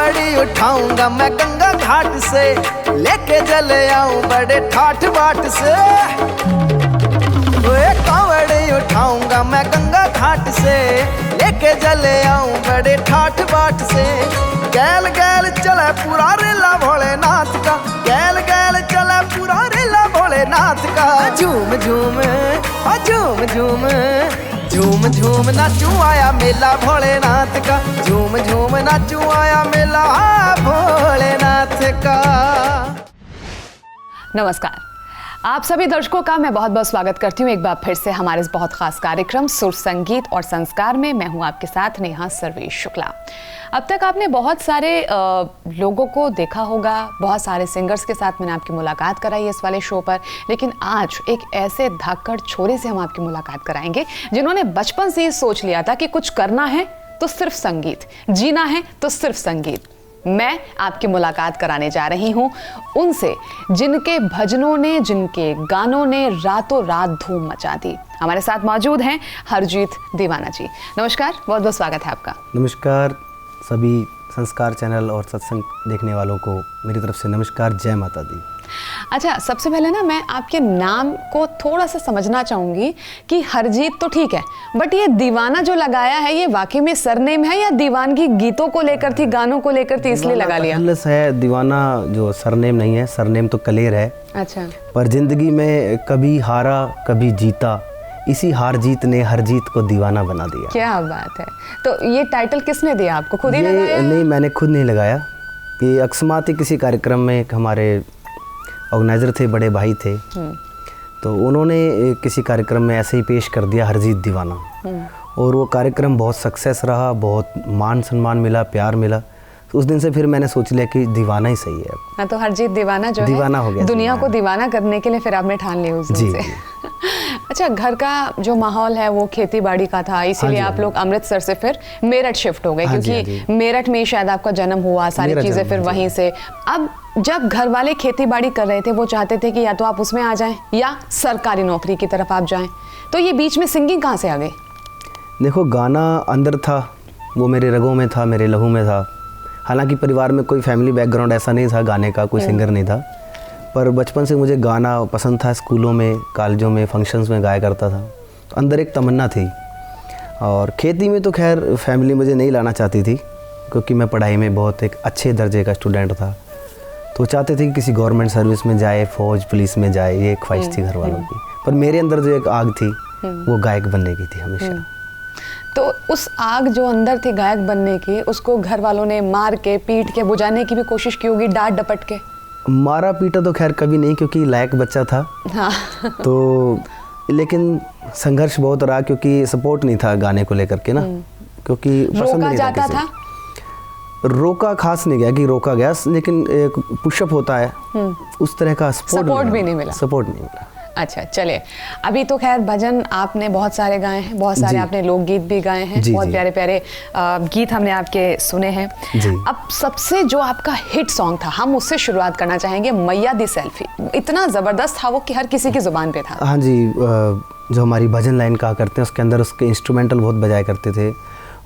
कांवड़ी उठाऊंगा मैं गंगा घाट से, लेके चले आऊं बड़े ठाठ बाट से। ओए कांवड़ी उठाऊंगा मैं गंगा घाट से, लेके चले आऊं बड़े ठाठ बाट से। गैल गैल चले पूरा रेला भोलेनाथ का, गैल गैल चले पूरा रेला भोलेनाथ का। झूम झूम झूम झूम झूम झूम नाचू आया मेला भोलेनाथ का, झूम झूम नाचू आया मेला भोलेनाथ का। नमस्कार, आप सभी दर्शकों का मैं बहुत बहुत स्वागत करती हूँ एक बार फिर से हमारे इस बहुत खास कार्यक्रम सुर संगीत और संस्कार में। मैं हूँ आपके साथ नेहा सर्वेश शुक्ला। अब तक आपने बहुत सारे लोगों को देखा होगा, बहुत सारे सिंगर्स के साथ मैंने आपकी मुलाकात कराई इस वाले शो पर, लेकिन आज एक ऐसे धाकड़ छोरे से हम आपकी मुलाकात कराएंगे जिन्होंने बचपन से ही सोच लिया था कि कुछ करना है तो सिर्फ संगीत, जीना है तो सिर्फ संगीत। मैं आपकी मुलाकात कराने जा रही हूं उनसे जिनके भजनों ने, जिनके गानों ने रातों रात धूम मचा दी। हमारे साथ मौजूद हैं हरजीत दीवाना जी। नमस्कार, बहुत बहुत स्वागत है आपका। नमस्कार सभी संस्कार चैनल और सत्संग देखने वालों को मेरी तरफ से नमस्कार, जय माता दी। अच्छा, सबसे पहले ना मैं आपके नाम को थोड़ा सा समझना चाहूंगी कि हरजीत तो ठीक है, बट ये दीवाना जो लगाया है ये वाकई में सरनेम है या दीवानगी गीतों को लेकर थी, गानों को लेकर थी, इसलिए लगा लिया? है दीवाना जो सरनेम नहीं है, सरनेम तो कलेर है। अच्छा। पर जिंदगी में कभी हारा कभी जीता, इसी हार जीत ने हर जीत को दीवाना बना दिया। क्या बात है। तो ये टाइटल किसने दिया आपको, खुद ही लगाया? नहीं, मैंने खुद नहीं लगाया। ये अकस्मात ही किसी कार्यक्रम में एक हमारे ऑर्गेनाइजर थे, बड़े भाई थे, तो उन्होंने किसी कार्यक्रम में ऐसे ही पेश कर दिया हरजीत दीवाना, और वो कार्यक्रम बहुत सक्सेस रहा, बहुत मान सम्मान मिला, प्यार मिला। तो उस दिन से फिर मैंने सोच लिया कि दीवाना ही सही है। हाँ, तो हरजीत दीवाना जो दीवाना है हो गया, दुनिया को दीवाना करने के लिए फिर आपने ठान लिया उस दिन से। अच्छा, घर का जो माहौल है वो खेती बाड़ी का था, इसीलिए आप लोग अमृतसर से फिर मेरठ शिफ्ट हो गए, क्योंकि मेरठ में शायद आपका जन्म हुआ, सारी चीजें फिर वहीं से। अब जब घर वाले खेती बाड़ी कर रहे थे, वो चाहते थे कि या तो आप उसमें आ जाएं या सरकारी नौकरी की तरफ आप जाएं, तो ये बीच में सिंगिंग कहाँ से आ गई? देखो, गाना अंदर था, वो मेरे रगों में था, मेरे लहू में था। हालांकि परिवार में कोई फैमिली बैकग्राउंड ऐसा नहीं था गाने का, कोई सिंगर नहीं था, पर बचपन से मुझे गाना पसंद था। स्कूलों में, कॉलेजों में, फंक्शंस में गाया करता था, तो अंदर एक तमन्ना थी। और खेती में तो खैर फैमिली मुझे नहीं लाना चाहती थी, क्योंकि मैं पढ़ाई में बहुत एक अच्छे दर्जे का स्टूडेंट था, तो चाहते थे कि किसी गवर्नमेंट सर्विस में जाए, फौज पुलिस में जाए, ये एक ख्वाहिश थी घर वालों की। पर मेरे अंदर जो एक आग थी वो गायक बनने की थी हमेशा। तो उस आग जो अंदर थी गायक बनने की, उसको घर वालों ने मार के पीट के बुझाने की भी कोशिश की होगी, डांट डपट के? मारा पीटा तो खैर कभी नहीं, क्योंकि लायक बच्चा था। हाँ। तो लेकिन संघर्ष बहुत रहा, क्योंकि सपोर्ट नहीं था गाने को लेकर के ना, क्योंकि पसंद नहीं जाता था। रोका खास नहीं गया कि रोका गया, लेकिन एक पुशअप होता है उस तरह का सपोर्ट भी नहीं मिला। सपोर्ट नहीं मिला। अच्छा, चलिए, अभी तो खैर भजन आपने बहुत सारे गाए हैं, बहुत सारे आपने लोकगीत भी गाए हैं, बहुत प्यारे प्यारे गीत हमने आपके सुने हैं। अब सबसे जो आपका हिट सॉन्ग था, हम उससे शुरुआत करना चाहेंगे, मैया दी सेल्फी। इतना ज़बरदस्त था वो कि हर किसी की ज़ुबान पे था। हाँ जी, जो हमारी भजन लाइन कहा करते हैं, उसके अंदर उसके इंस्ट्रूमेंटल बहुत बजाया करते थे,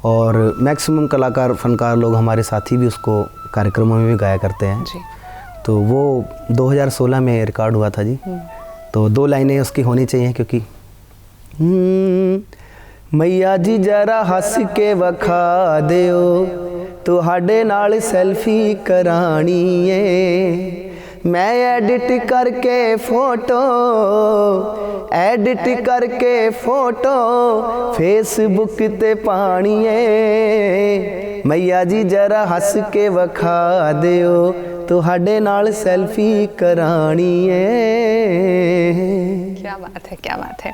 और मैक्सिमम कलाकार, फनकार लोग, हमारे साथी भी उसको कार्यक्रमों में भी गाया करते हैं जी। तो वो 2016 में रिकॉर्ड हुआ था जी। तो 2 लाइनें उसकी होनी चाहिए, क्योंकि मैया जी जरा हंस के वखा दियो, तुहाडे नाल सेल्फी करानी है, मैं एडिट करके फोटो फेसबुक ते पानी है, मैया जी जरा हंस के वखा दियो, तुहाडे नाल सेल्फी करानी है। क्या बात है, क्या बात है।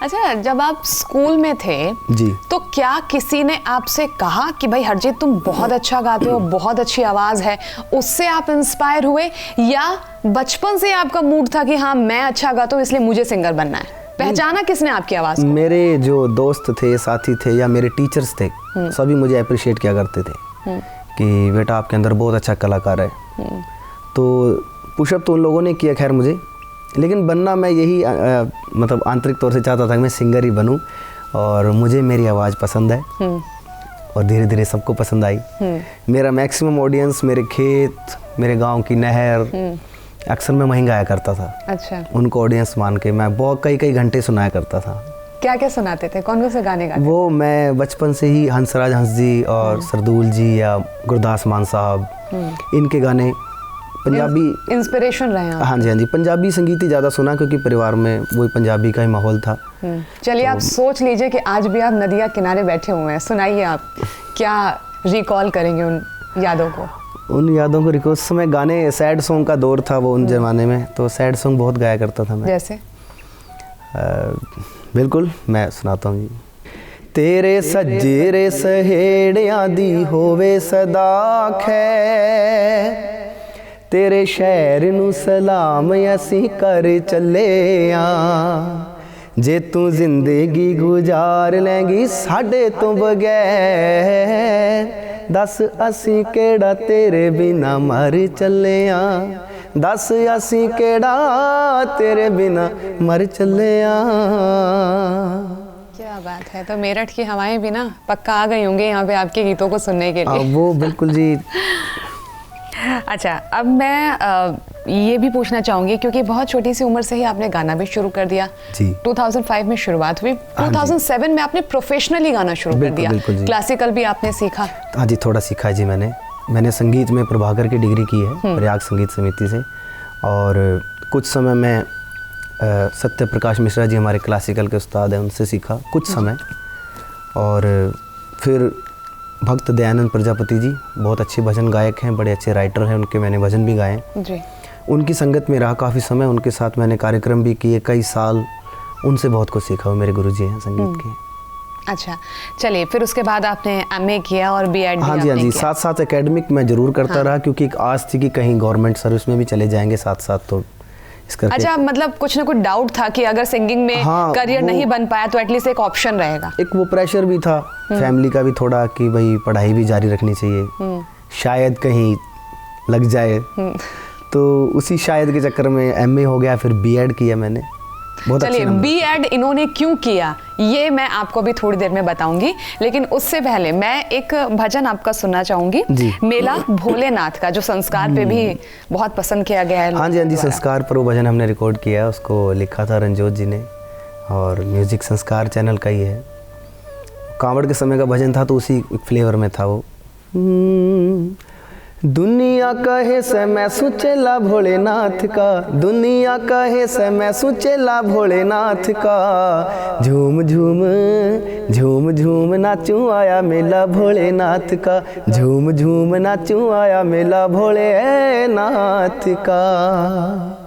अच्छा, जब आप स्कूल में थे जी, तो क्या किसी ने आपसे कहा कि भाई हरजीत तुम बहुत अच्छा गाते हो, बहुत अच्छी आवाज है, उससे आप इंस्पायर हुए, या बचपन से आपका मूड था कि हाँ मैं अच्छा गाता हूँ इसलिए मुझे सिंगर बनना है? पहचाना किसने आपकी आवाज को? मेरे जो दोस्त थे, साथी थे, या मेरे टीचर्स थे, सभी मुझे अप्रिशिएट किया करते थे कि बेटा आपके अंदर बहुत अच्छा कलाकार है। तो पुशअप तो उन लोगों ने किया खैर मुझे, लेकिन बनना मैं यही मतलब आंतरिक तौर से चाहता था कि मैं सिंगर ही बनूं, और मुझे मेरी आवाज़ पसंद है, और धीरे धीरे सबको पसंद आई। मेरा मैक्सिमम ऑडियंस मेरे खेत, मेरे गांव की नहर, अक्सर मैं वहीं गाया करता था। अच्छा, उनको ऑडियंस मान के मैं बहुत कई घंटे सुनाया करता था। क्या क्या सुनाते थे, कौन कौन से गाने गाते? वो मैं बचपन से ही हंसराज हंस जी और सरदूल जी या गुरदास मान साहब, इनके गाने पंजाबी इंस्पिरेशन रहे हैं? हाँ जी, पंजाबी संगीत ही ज़्यादा सुना क्योंकि परिवार में वही पंजाबी का ही माहौल था। चलिए आप सोच लीजिए कि आज भी आप नदिया किनारे बैठे हुए हैं, सुनाइए आप क्या रिकॉल करेंगे उन यादों को? उन यादों को रिकॉल, उस समय गाने सैड सॉन्ग का दौर था वो उन जमाने में, तो सैड सॉन्ग बहुत गाया करता था मैं। जैसे? बिल्कुल, मैं सुनाता हूँ जी। तेरे सज्जेरे सहेड़ियां दी होवे सदा खैर, तेरे शहर नू सलाम असी कर चले आ, जे तू जिंदगी गुजार लेंगी साडे तो बगैर, दस असी केड़ा तेरे बिना मर चले आ, दस असी केड़ा तेरे बिना मर चले आ। क्या बात है, तो मेरठ की हवाएं भी ना पक्का आ गई होंगे यहाँ पे आपके गीतों को सुनने के लिए। वो बिल्कुल जी। अच्छा, अब मैं ये भी पूछना चाहूँगी क्योंकि बहुत छोटी सी उम्र से ही आपने गाना भी शुरू कर दिया जी। 2005 में शुरुआत हुई, 2007 में आपने प्रोफेशनल गाना शुरू कर दिया। क्लासिकल भी आपने सीखा? हाँ जी, थोड़ा सीखा है जी मैंने संगीत में प्रभाकर की डिग्री की है प्रयाग संगीत समिति से, और कुछ समय में सत्य प्रकाश मिश्रा जी हमारे क्लासिकल के उस्ताद हैं, उनसे सीखा कुछ समय। और फिर भक्त दयानंद प्रजापति जी बहुत अच्छे भजन गायक हैं, बड़े अच्छे राइटर हैं, उनके मैंने भजन भी गाए जी। उनकी संगत में रहा काफ़ी समय, उनके साथ मैंने कार्यक्रम भी किए कई साल, उनसे बहुत कुछ सीखा। वो मेरे गुरुजी हैं संगीत के। अच्छा, चलिए, फिर उसके बाद आपने MA किया और B.Ed हाँ जी, साथ साथ एकेडमिक मैं जरूर करता रहा क्योंकि एक आस थी कि कहीं गवर्नमेंट सर्विस में भी चले जाएंगे साथ साथ, तो इस करके। अच्छा, मतलब कुछ ना कुछ डाउट था कि अगर सिंगिंग में करियर नहीं बन पाया तो एटलीस्ट एक ऑप्शन रहेगा। एक वो प्रेशर भी था फैमिली का भी थोड़ा कि भाई पढ़ाई भी जारी रखनी चाहिए, शायद कहीं लग जाए, तो उसी शायद के चक्कर में MA हो गया, फिर B.Ed किया मैंने। चलिए, B.Ed इन्होंने क्यों किया ये मैं आपको भी थोड़ी देर में बताऊंगी, लेकिन उससे पहले मैं एक भजन आपका सुनना चाहूंगी, मेला भोलेनाथ का, जो संस्कार पे भी बहुत पसंद किया गया है। हाँ जी, संस्कार पर वो भजन हमने रिकॉर्ड किया है, उसको लिखा था रंजोत जी ने, और म्यूजिक संस्कार चैनल का ही है। कांवड़ के समय का भजन था तो उसी फ्लेवर में था वो। दुनिया कहे से मैं सुचेला भोलेनाथ का, दुनिया कहे से मैं सुचेला भोलेनाथ का, झूम झूम झूम झूम नाचूं आया मेला भोलेनाथ का, झूम झूम नाचूं आया मेला भोलेनाथ का।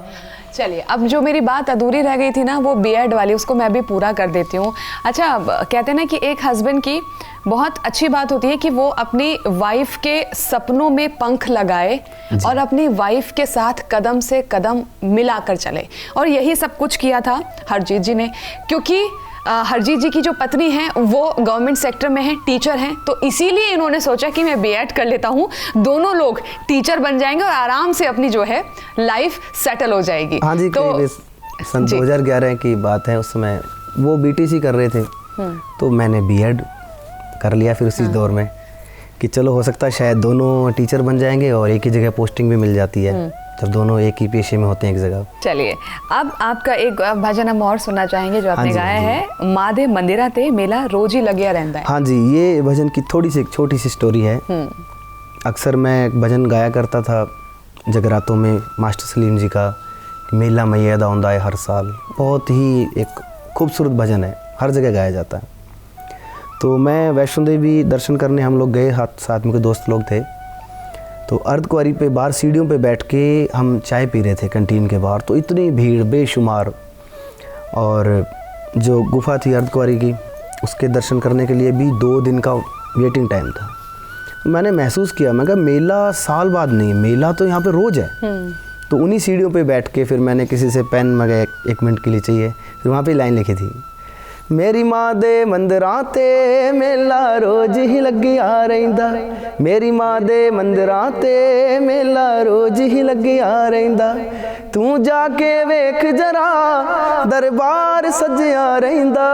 चलिए, अब जो मेरी बात अधूरी रह गई थी ना वो B.Ed वाली, उसको मैं भी पूरा कर देती हूँ। अच्छा, कहते हैं ना कि एक हस्बैंड की बहुत अच्छी बात होती है कि वो अपनी वाइफ के सपनों में पंख लगाए और अपनी वाइफ के साथ कदम से कदम मिलाकर चले, और यही सब कुछ किया था हरजीत जी ने, क्योंकि हरजीत जी की जो पत्नी है वो गवर्नमेंट सेक्टर में है, टीचर हैं, तो इसीलिए इन्होंने सोचा कि मैं B.Ed कर लेता हूँ, दोनों लोग टीचर बन जाएंगे और आराम से अपनी जो है लाइफ सेटल हो जाएगी। हाँ जी, तो सन 2011 की बात है, उस समय वो BTC कर रहे थे, तो मैंने B.Ed कर लिया फिर उसी दौर में कि चलो हो सकता है शायद दोनों टीचर बन जाएंगे और एक ही जगह पोस्टिंग भी मिल जाती है जब दोनों एक ही पेशे में होते हैं एक जगह। चलिए, अब आपका एक भजन हम और सुनना चाहेंगे जो आपने गाया है, माधे मंदिरा ते मेला रोज ही लगिया रहता है। हाँ जी, ये भजन की थोड़ी सी एक छोटी सी स्टोरी है। अक्सर मैं एक भजन गाया करता था जगरातों में मास्टर सलीम जी का, मेला मैदा आउंदा है हर साल, बहुत ही एक खूबसूरत भजन है, हर जगह गाया जाता है। तो मैं वैष्णो देवी दर्शन करने हम लोग गए, साथ में कोई दोस्त लोग थे, तो अर्धकुंवारी पे बाहर सीढ़ियों पे बैठ के हम चाय पी रहे थे कैंटीन के बाहर, तो इतनी भीड़ बेशुमार, और जो गुफा थी अर्धकुंवारी की उसके दर्शन करने के लिए भी 2 दिन का वेटिंग टाइम था। मैंने महसूस किया, मैं कहा मेला साल बाद नहीं, मेला तो यहाँ पे रोज़ है। तो उन्हीं सीढ़ियों पे बैठ के फिर मैंने किसी से पेन मंगाया, 1 मिनट के लिए चाहिए, फिर वहाँ पे लाइन लिखी थी, मेरी माँ दे मंदिरां ते मेला रोज ही लग्या रहिंदा, मेरी माँ दे मंदिरां ते मेला रोज ही लग्या रहिंदा, तू जाके वेख जरा दरबार सजया रहिंदा,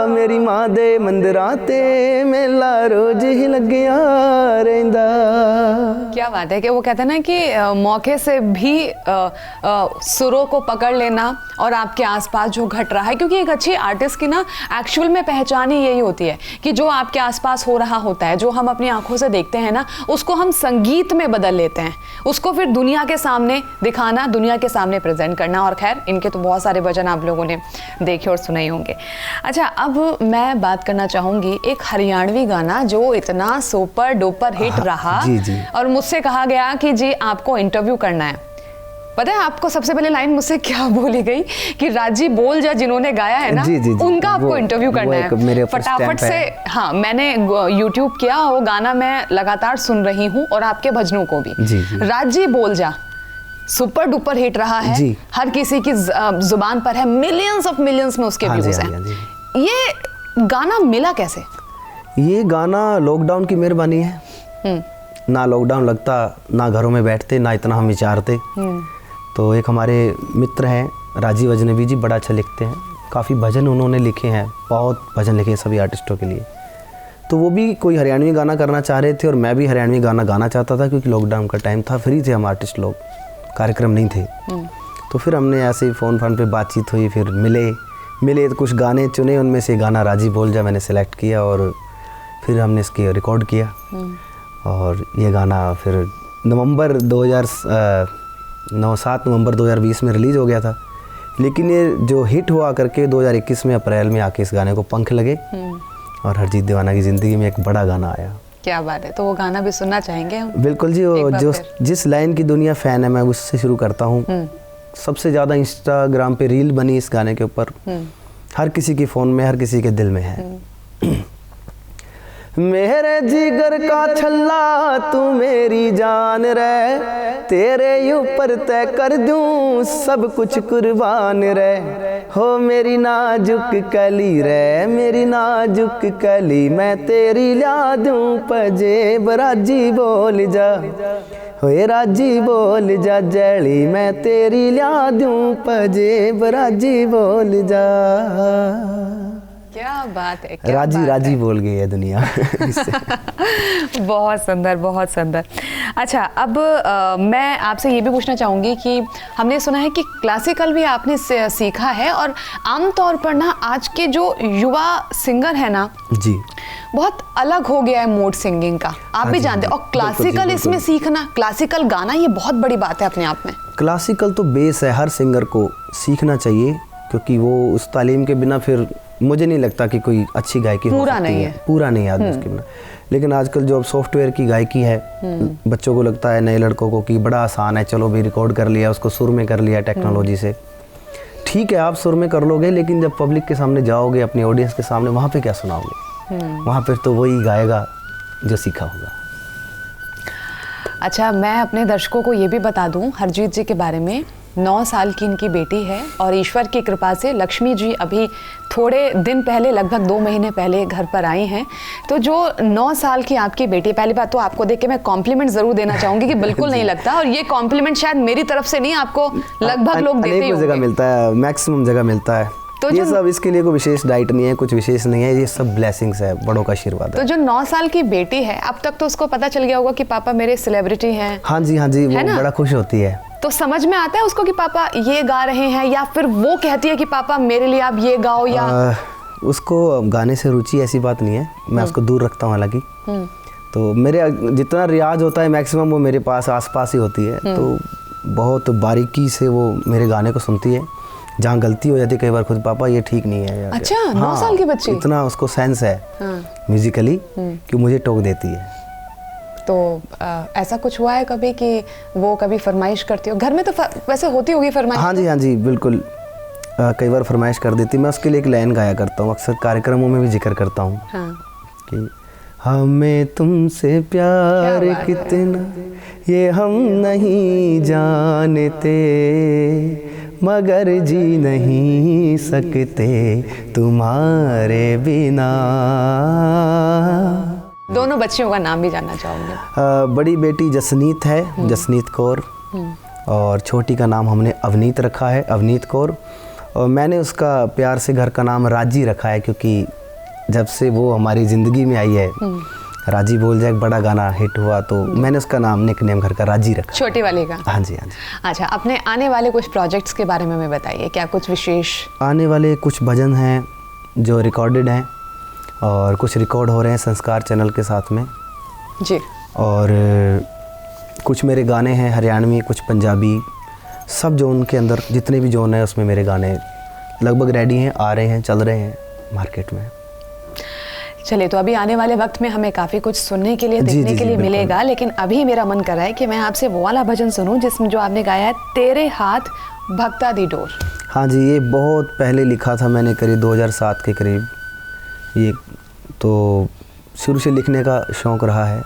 मेरी माँ दे मंदिरां ते मेला रोज ही लग्या रहिंदा। क्या बात है कि वो कहते हैं ना कि मौके से भी सुरों को पकड़ लेना और आपके आसपास जो घट रहा है, क्योंकि एक अच्छी आर्टिस्ट की ना एक्चुअल में पहचान ही यही होती है कि जो आपके आसपास हो रहा होता है, जो हम अपनी आंखों से देखते हैं ना, उसको हम संगीत में बदल लेते हैं, उसको फिर दुनिया के सामने दिखाना, दुनिया के सामने प्रेजेंट करना। और खैर इनके तो बहुत सारे भजन आप लोगों ने देखे और सुने ही होंगे। अच्छा, अब मैं बात करना चाहूँगी एक हरियाणवी गाना जो इतना सुपर डुपर हिट रहा जी। और मुझसे कहा गया कि जी आपको इंटरव्यू करना है। पता है आपको सबसे पहले लाइन मुझसे क्या बोली गई कि राजी बोल जा जिन्होंने गाया है ना, जी। उनका आपको इंटरव्यू करना है फटाफट से। हाँ, मैंने YouTube किया, वो गाना मैं लगातार सुन रही हूँ और आपके भजनों को भी। जी। राजी बोल जा सुपर डुपर हिट रहा है जी। हर किसी की जुबान पर है, मिलियंस ऑफ मिलियंस में उसके व्यूज हैं। ये गाना मिला कैसे? ये गाना लॉकडाउन की मेहरबानी है। ना लॉकडाउन लगता, ना घरों में बैठते, ना इतना हम विचारते। तो एक हमारे मित्र हैं राजीव अजनबी जी, बड़ा अच्छा लिखते हैं, काफ़ी भजन उन्होंने लिखे हैं, बहुत भजन लिखे हैं सभी आर्टिस्टों के लिए। तो वो भी कोई हरियाणवी गाना करना चाह रहे थे और मैं भी हरियाणवी गाना गाना चाहता था, क्योंकि लॉकडाउन का टाइम था, फ्री थे हम आर्टिस्ट लोग, कार्यक्रम नहीं थे। तो फिर हमने ऐसे ही फ़ोन पे बातचीत हुई, फिर मिले तो कुछ गाने चुने, उनमें से गाना राजी बोल जा मैंने सेलेक्ट किया और फिर हमने इसके रिकॉर्ड किया। और ये गाना फिर 7 नवंबर 2020 में रिलीज़ हो गया था, लेकिन ये जो हिट हुआ करके 2021 में अप्रैल में आके इस गाने को पंख लगे और हरजीत दीवाना की ज़िंदगी में एक बड़ा गाना आया। क्या बात है, तो वो गाना भी सुनना चाहेंगे हम? बिल्कुल जी। जो जिस लाइन की दुनिया फ़ैन है मैं उससे शुरू करता हूँ। सबसे ज़्यादा इंस्टाग्राम पे रील बनी इस गाने के ऊपर, हर किसी के फ़ोन में, हर किसी के दिल में है। मेरे जिगर का छल्ला तू मेरी जान रे, तेरे ऊपर तय कर दूं सब कुछ कुर्बान रे, हो मेरी नाजुक कली रे, मेरी नाजुक कली, मैं तेरी ला दूं पजेब, राजी बोल जा, होए राजी बोल जा जली, मैं तेरी ला दूं पजेब, राजी बोल जा। क्या बात है, राजी बोल गई है दुनिया। बहुत सुंदर, बहुत सुंदर। अच्छा, अब मैं आपसे ये भी पूछना चाहूँगी कि हमने सुना है कि क्लासिकल भी आपने सीखा है और आमतौर पर ना आज के जो युवा सिंगर है ना जी, बहुत अलग हो गया है मोड सिंगिंग का, आप भी जानते हैं। और क्लासिकल इसमें सीखना, क्लासिकल गाना, ये बहुत बड़ी बात है अपने आप में। क्लासिकल तो बेस है, हर सिंगर को सीखना चाहिए, क्योंकि वो उस तालीम के बिना फिर मुझे नहीं लगता कि कोई अच्छी गायकी पूरा नहीं है, पूरा नहीं आदमी उसके बिना। लेकिन आजकल जो अब सॉफ्टवेयर की गायकी है, बच्चों को लगता है, नए लड़कों को, कि बड़ा आसान है, चलो भी रिकॉर्ड कर लिया, उसको सुर में कर लिया टेक्नोलॉजी से। ठीक है, आप सुर में कर लोगे, लेकिन जब पब्लिक के सामने जाओगे, अपनी ऑडियंस के सामने, वहाँ पे क्या सुनाओगे? वहाँ पर तो वही गाएगा जो सीखा होगा। अच्छा, मैं अपने दर्शकों को ये भी बता दूं हरजीत जी के बारे में, 9 साल की इनकी बेटी है और ईश्वर की कृपा से लक्ष्मी जी अभी थोड़े दिन पहले, लगभग 2 महीने पहले घर पर आई हैं। तो जो 9 साल की आपकी बेटी, पहली बात तो आपको देख के मैं कॉम्प्लीमेंट ज़रूर देना चाहूँगी कि बिल्कुल नहीं लगता, और ये कॉम्प्लीमेंट शायद मेरी तरफ से नहीं, आपको लगभग लोग देते ही होंगे। जगह मिलता है, मैक्सिमम जगह मिलता है। तो ये सब, इसके लिए कोई विशेष डाइट नहीं है, कुछ विशेष नहीं है, ये सब ब्लेसिंग्स है, बड़ों का आशीर्वाद है। तो जो 9 साल की बेटी है, अब तक तो उसको पता चल गया होगा कि पापा मेरे सेलिब्रिटी हैं। हाँ जी, वो बड़ा खुश होती है। तो समझ में आता है उसको कि पापा ये गा रहे हैं, या फिर वो कहती है कि पापा मेरे लिए आप ये गाओ? या उसको गाने से रुचि ऐसी बात नहीं है, मैं उसको दूर रखता हूँ हालांकि। तो मेरे जितना रियाज होता है मैक्सिमम वो मेरे पास आसपास ही होती है, तो बहुत बारीकी से वो मेरे गाने को सुनती है। जहाँ गलती हो जाती है कई बार खुद, पापा ये ठीक नहीं है। अच्छा, 9 साल की बच्ची, इतना उसको सेंस है म्यूजिकली कि मुझे टोक देती है। तो ऐसा कुछ हुआ है कभी कि वो कभी फरमाइश करती हो? घर में तो वैसे होती होगी फरमाइश। हाँ जी बिल्कुल, कई बार फरमाइश कर देती। मैं उसके लिए एक लाइन गाया करता हूँ, अक्सर कार्यक्रमों में भी जिक्र करता हूँ कि हमें तुमसे प्यार कितना ये हम नहीं जानते, मगर जी नहीं सकते तुम्हारे बिना। दोनों बच्चियों का नाम भी जानना चाहूँगी। बड़ी बेटी जसनीत है, जसनीत कौर, और छोटी का नाम हमने अवनीत रखा है, अवनीत कौर। और मैंने उसका प्यार से घर का नाम राजी रखा है, क्योंकि जब से वो हमारी ज़िंदगी में आई है, राजी बोल जाए एक बड़ा गाना हिट हुआ, तो मैंने उसका नाम निकनेम घर का राजी रखा। छोटी वाली का? हाँ जी, हाँ जी। अच्छा, अपने आने वाले कुछ प्रोजेक्ट्स के बारे में हमें बताइए, क्या कुछ विशेष? आने वाले कुछ भजन हैं जो रिकॉर्डेड हैं, और कुछ रिकॉर्ड हो रहे हैं संस्कार चैनल के साथ में जी। और कुछ मेरे गाने हैं हरियाणवी, कुछ पंजाबी, सब जो उनके अंदर जितने भी जोन है उसमें मेरे गाने लगभग रेडी हैं, आ रहे हैं, चल रहे हैं मार्केट में। चलिए, तो अभी आने वाले वक्त में हमें काफ़ी कुछ सुनने के लिए, जी, देखने जी, के लिए बिल्कुल। मिलेगा, लेकिन अभी मेरा मन कर रहा है कि मैं आपसे वो वाला भजन सुनूं जिसमें जो आपने गाया है, तेरे हाथ भक्ता दी डोर। हाँ जी, ये बहुत पहले लिखा था मैंने, करीब 2007 के करीब। ये तो शुरू से लिखने का शौक़ रहा है,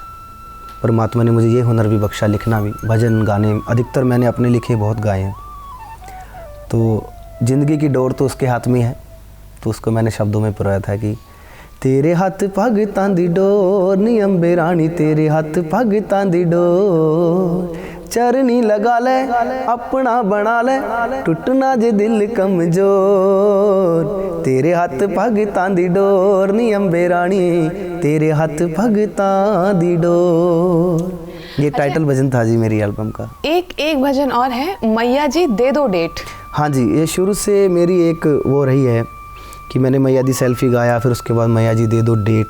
परमात्मा ने मुझे ये हुनर भी बख्शा, लिखना भी। भजन गाने अधिकतर मैंने अपने लिखे बहुत गाए हैं, तो ज़िंदगी की डोर तो उसके हाथ में है, तो उसको मैंने शब्दों में पिरोया था कि तेरे हाथ भगतां दी डोर नी अंबे रानी, तेरे हाथ भगतां दी डोर, चरनी लगा ले अपना बना ले, टुटना जे दिल कमजोर, तेरे हाथ भगतां दी डोर नी अंबे रानी, तेरे हाथ भगतां दी डोर। ये टाइटल भजन था जी मेरी एल्बम का। एक भजन और है, मैया जी दे दो डेट। हाँ जी, ये शुरू से मेरी एक वो रही है कि मैंने मैया दी सेल्फी गाया, फिर उसके बाद मैया जी दे दो डेट,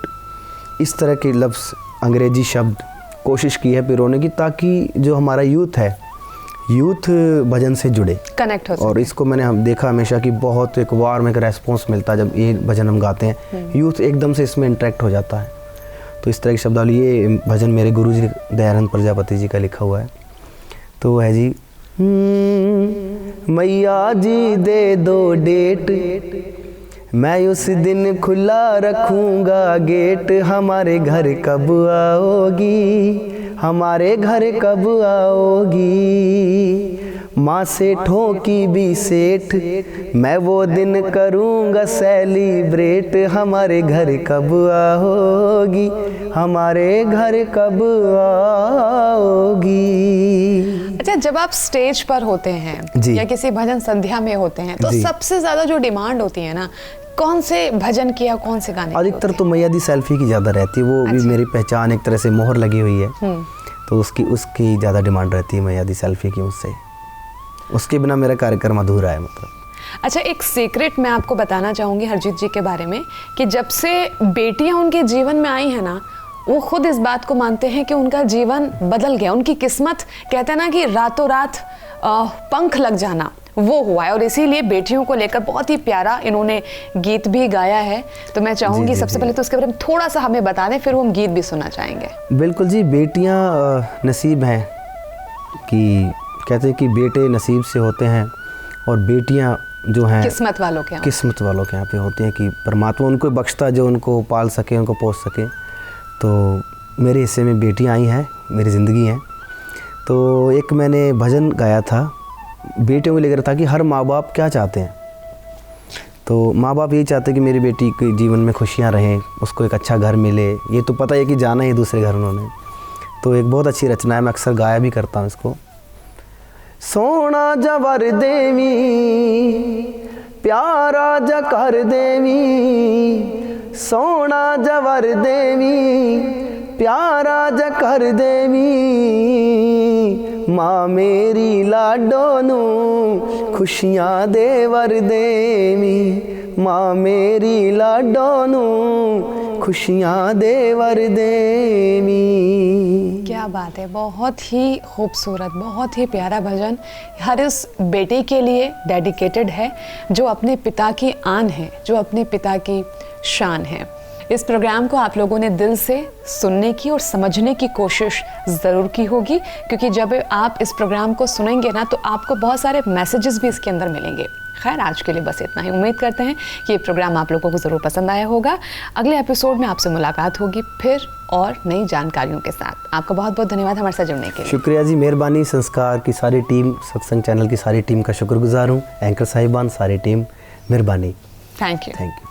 इस तरह के लफ्ज़, अंग्रेजी शब्द कोशिश की है पिरोने की, ताकि जो हमारा यूथ है, यूथ भजन से जुड़े, कनेक्ट हो सके। और इसको मैंने हम देखा हमेशा कि बहुत एक वार में एक रेस्पॉन्स मिलता है जब ये भजन हम गाते हैं, यूथ एकदम से इसमें इंटरेक्ट हो जाता है। तो इस तरह की शब्दावली, ये भजन मेरे गुरुजी दयानंद प्रजापति जी का लिखा हुआ है। तो वो है जी, मैया जी दे दो डेट, मैं उस दिन खुला रखूँगा गेट, हमारे घर कब आओगी, हमारे घर कब आओगी, माँ सेठों की भी सेठ, मैं वो दिन करूँगा सेलिब्रेट, हमारे घर कब आओगी, हमारे घर कब आओगी। अच्छा, जब आप स्टेज पर होते हैं जी। या किसी भजन संध्या में होते हैं, तो जी। सबसे ज़्यादा जो डिमांड होती है ना, कौन से भजन की या कौन से गाने की अधिकतर होती तो मैया दी सेल्फी की ज़्यादा रहती है, वो भी मेरी पहचान एक तरह से मोहर लगी हुई है, तो उसकी ज़्यादा डिमांड रहती है मैया दी सेल्फी की मुझसे, उसके बिना मेरा कार्यक्रम अधूरा है मतलब। अच्छा, एक सीक्रेट मैं आपको बताना चाहूँगी हरजीत जी के बारे में, कि जब से बेटियाँ उनके जीवन में आई हैं ना, वो खुद इस बात को मानते हैं कि उनका जीवन बदल गया, उनकी किस्मत, कहते हैं ना कि रातों रात पंख लग जाना, वो हुआ है। और इसीलिए बेटियों को लेकर बहुत ही प्यारा इन्होंने गीत भी गाया है। तो मैं चाहूँगी सबसे पहले तो उसके बारे में थोड़ा सा हमें बता दें, फिर हम गीत भी सुनना चाहेंगे। बिल्कुल जी, बेटियाँ नसीब हैं, कि कहते हैं कि बेटे नसीब से होते हैं, और बेटियाँ जो हैं किस्मत वालों के यहाँ पे होती हैं, कि परमात्मा उनको बख्शता जो उनको पाल सके, उनको पोस सके। तो मेरे हिस्से में बेटियाँ आई हैं, मेरी ज़िंदगी हैं। तो एक मैंने भजन गाया था, बेटियों को लेकर था कि हर माँ बाप क्या चाहते हैं, तो माँ बाप यही चाहते हैं कि मेरी बेटी के जीवन में खुशियाँ रहें, उसको एक अच्छा घर मिले। ये तो पता है कि जाना ही दूसरे घर उन्होंने, तो एक बहुत अच्छी रचना है, मैं अक्सर गाया भी करता हूँ इसको। सोना जवर देवी प्यारा जकर देवी, सोना जवर देवी प्यारा जकर देवी, माँ मेरी लाडो नू खुशियाँ देवर देवी, माँ मेरी लाडो नू खुशियाँ देवर देवी। क्या बात है, बहुत ही खूबसूरत, बहुत ही प्यारा भजन हर उस बेटे के लिए डेडिकेटेड है जो अपने पिता की आन है, जो अपने पिता की शान है। इस प्रोग्राम को आप लोगों ने दिल से सुनने की और समझने की कोशिश ज़रूर की होगी, क्योंकि जब आप इस प्रोग्राम को सुनेंगे ना, तो आपको बहुत सारे मैसेजेस भी इसके अंदर मिलेंगे। खैर आज के लिए बस इतना ही। उम्मीद करते हैं कि ये प्रोग्राम आप लोगों को ज़रूर पसंद आया होगा। अगले एपिसोड में आपसे मुलाकात होगी फिर और नई जानकारियों के साथ। आपका बहुत बहुत धन्यवाद हमारे साथ जुड़ने के लिए। शुक्रिया जी, मेहरबानी। संस्कार की सारी टीम, सत्संग चैनल की सारी टीम का शुक्रगुजार हूँ। एंकर साहिबान, सारी टीम, मेहरबानी। Thank you. Thank you.